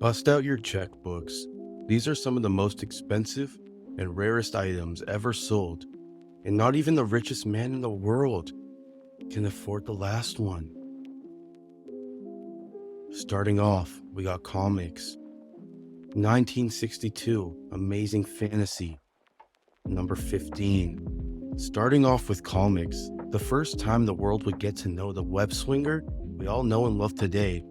Bust out your checkbooks. These are some of the most expensive and rarest items ever sold, and not even the richest man in the world can afford the last one. Starting off, we got comics. 1962, Amazing Fantasy, number 15. Starting off with comics, the first time the world would get to know the web swinger we all know and love today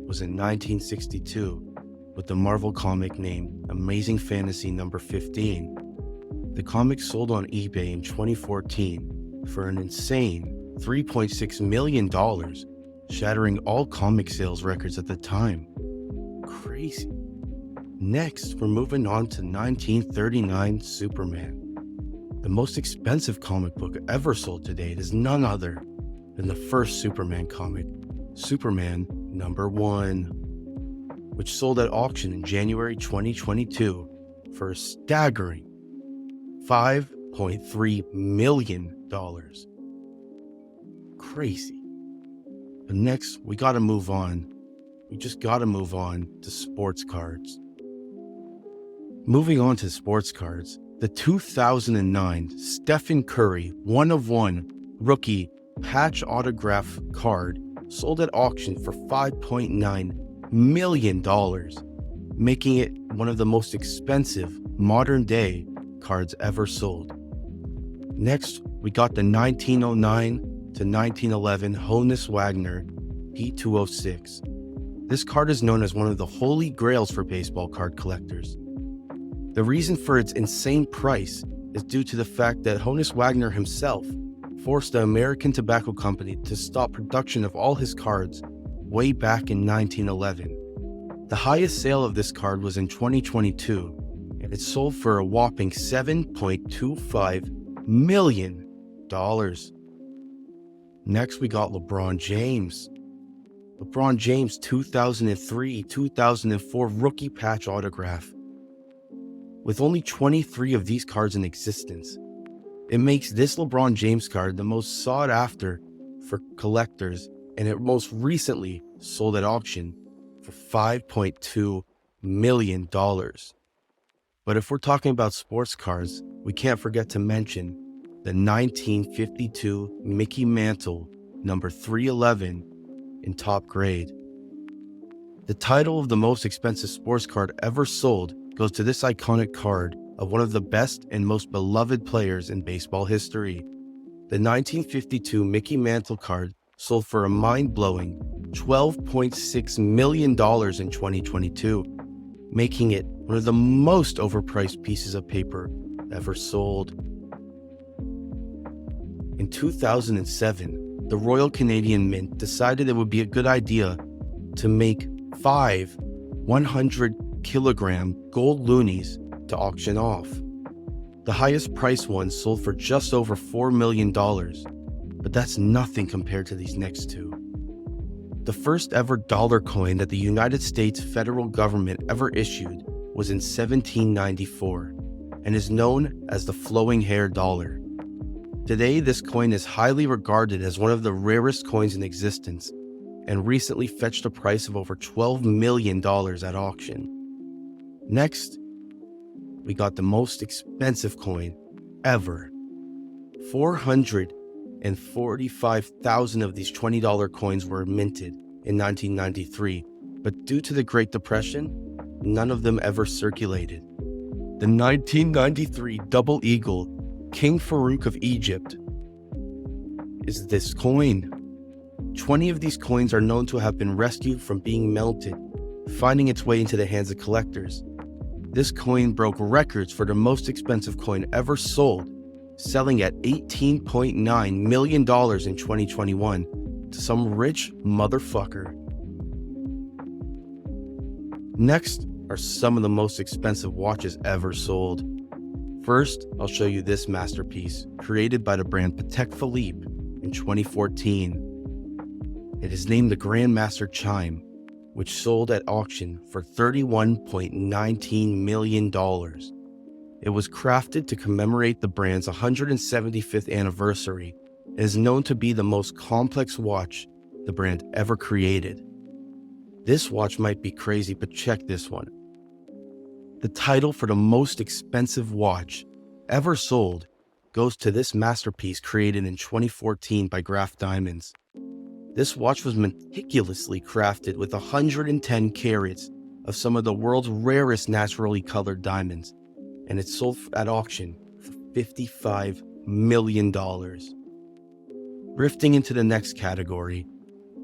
was in 1962 with the Marvel comic named Amazing Fantasy number 15. The comic sold on eBay in 2014 for an insane $3.6 million, shattering all comic sales records at the time. Crazy. Next, we're moving on to 1939 Superman. The most expensive comic book ever sold to date is none other than the first Superman comic, Superman number 1, which sold at auction in January 2022 for a staggering $5.3 million. Crazy. But next, we gotta move on. We just gotta move on to sports cards. Moving on to sports cards, the 2009 Stephen Curry 1 of 1 rookie patch autograph card sold at auction for $5.9 million, making it one of the most expensive modern day cards ever sold. Next, we got the 1909 to 1911 Honus Wagner P206. This card is known as one of the holy grails for baseball card collectors. The reason for its insane price is due to the fact that Honus Wagner himself forced the American Tobacco Company to stop production of all his cards way back in 1911. The highest sale of this card was in 2022, and it sold for a whopping $7.25 million. Next, we got LeBron James. LeBron James 2003-2004 rookie patch autograph. With only 23 of these cards in existence, it makes this LeBron James card the most sought after for collectors, and it most recently sold at auction for $5.2 million. But if we're talking about sports cards, we can't forget to mention the 1952 Mickey Mantle number 311 in top grade. The title of the most expensive sports card ever sold goes to this iconic card of one of the best and most beloved players in baseball history. The 1952 Mickey Mantle card sold for a mind-blowing $12.6 million in 2022, making it one of the most overpriced pieces of paper ever sold. In 2007, the Royal Canadian Mint decided it would be a good idea to make 5 100-kilogram gold loonies to auction off. The highest priced one sold for just over $4 million, but that's nothing compared to these next two. The first ever dollar coin that the United States federal government ever issued was in 1794 and is known as the flowing hair dollar. Today, this coin is highly regarded as one of the rarest coins in existence and recently fetched a price of over $12 million at auction. Next, we got the most expensive coin ever. 445,000 of these $20 coins were minted in 1993, but due to the Great Depression, none of them ever circulated. The 1993 Double Eagle King Farouk of Egypt is this coin. 20 of these coins are known to have been rescued from being melted, finding its way into the hands of collectors. This coin broke records for the most expensive coin ever sold, selling at $18.9 million in 2021 to some rich motherfucker. Next are some of the most expensive watches ever sold. First, I'll show you this masterpiece, created by the brand Patek Philippe in 2014. It is named the Grandmaster Chime, which sold at auction for $31.19 million. It was crafted to commemorate the brand's 175th anniversary and is known to be the most complex watch the brand ever created. This watch might be crazy, but check this one. The title for the most expensive watch ever sold goes to this masterpiece created in 2014 by Graf Diamonds. This watch was meticulously crafted with 110 carats of some of the world's rarest naturally colored diamonds, and it sold at auction for $55 million. Drifting into the next category,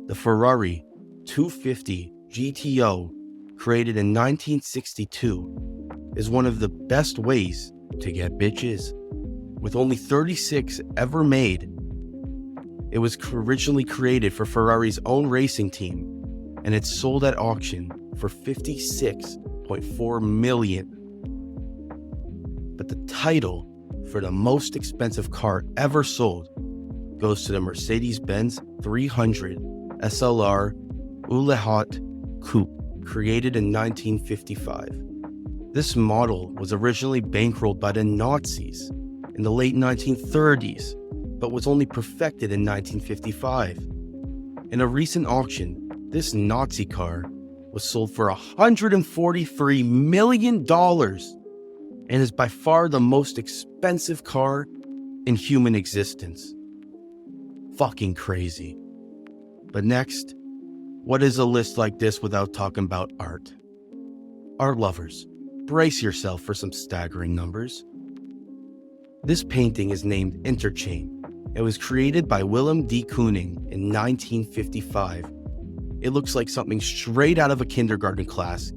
the Ferrari 250 GTO, created in 1962, is one of the best ways to get bitches. With only 36 ever made, it was originally created for Ferrari's own racing team, and it sold at auction for $56.4 million. But the title for the most expensive car ever sold goes to the Mercedes-Benz 300 SLR Ulehot Coupe, created in 1955. This model was originally bankrolled by the Nazis in the late 1930s, but was only perfected in 1955. In a recent auction, this Nazi car was sold for $143 million and is by far the most expensive car in human existence. Fucking crazy. But next, what is a list like this without talking about art? Art lovers, brace yourself for some staggering numbers. This painting is named Interchain. It was created by Willem de Kooning in 1955. It looks like something straight out of a kindergarten class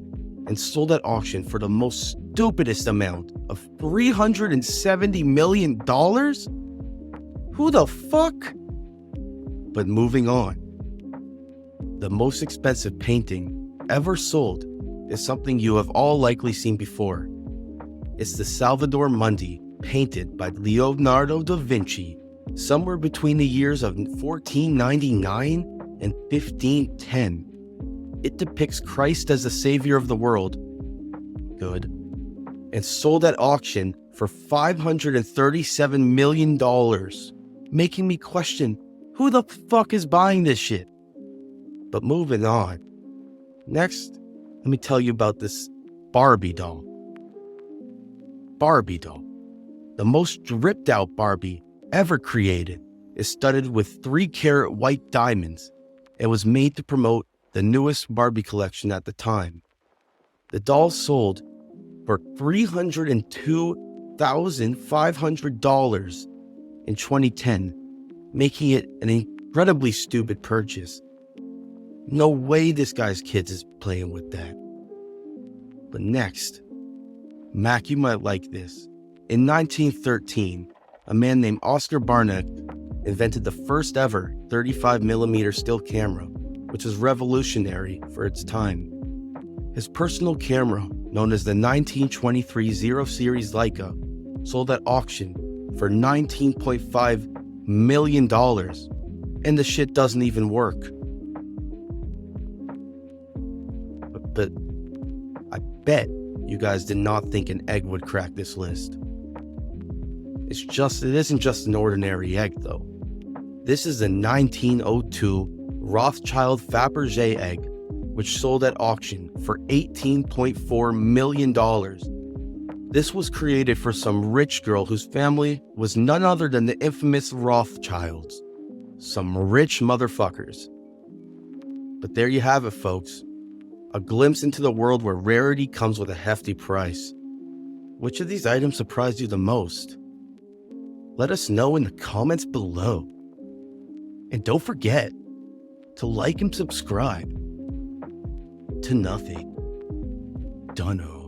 and sold at auction for the most stupidest amount of $370 million? Who the fuck? But moving on. The most expensive painting ever sold is something you have all likely seen before. It's the Salvator Mundi, painted by Leonardo da Vinci somewhere between the years of 1499 and 1510. It depicts Christ as the savior of the world. Good. And sold at auction for $537 million, making me question, who the fuck is buying this shit? But moving on. Next, let me tell you about this Barbie doll. Barbie doll. The most dripped out Barbie ever created is studded with 3-carat white diamonds and was made to promote the newest Barbie collection at the time. The doll sold for $302,500 in 2010, making it an incredibly stupid purchase. No way this guy's kids is playing with that. But next, Mac, you might like this. In 1913, a man named Oscar Barnack invented the first ever 35mm still camera, which was revolutionary for its time. His personal camera, known as the 1923 Zero Series Leica, sold at auction for $19.5 million, and the shit doesn't even work. But I bet you guys did not think an egg would crack this list. It isn't just an ordinary egg, though. This is a 1902 Rothschild Fabergé egg, which sold at auction for $18.4 million. This was created for some rich girl whose family was none other than the infamous Rothschilds. Some rich motherfuckers. But there you have it, folks. A glimpse into the world where rarity comes with a hefty price. Which of these items surprised you the most? Let us know in the comments below. And don't forget to like and subscribe to nothing. Dunno.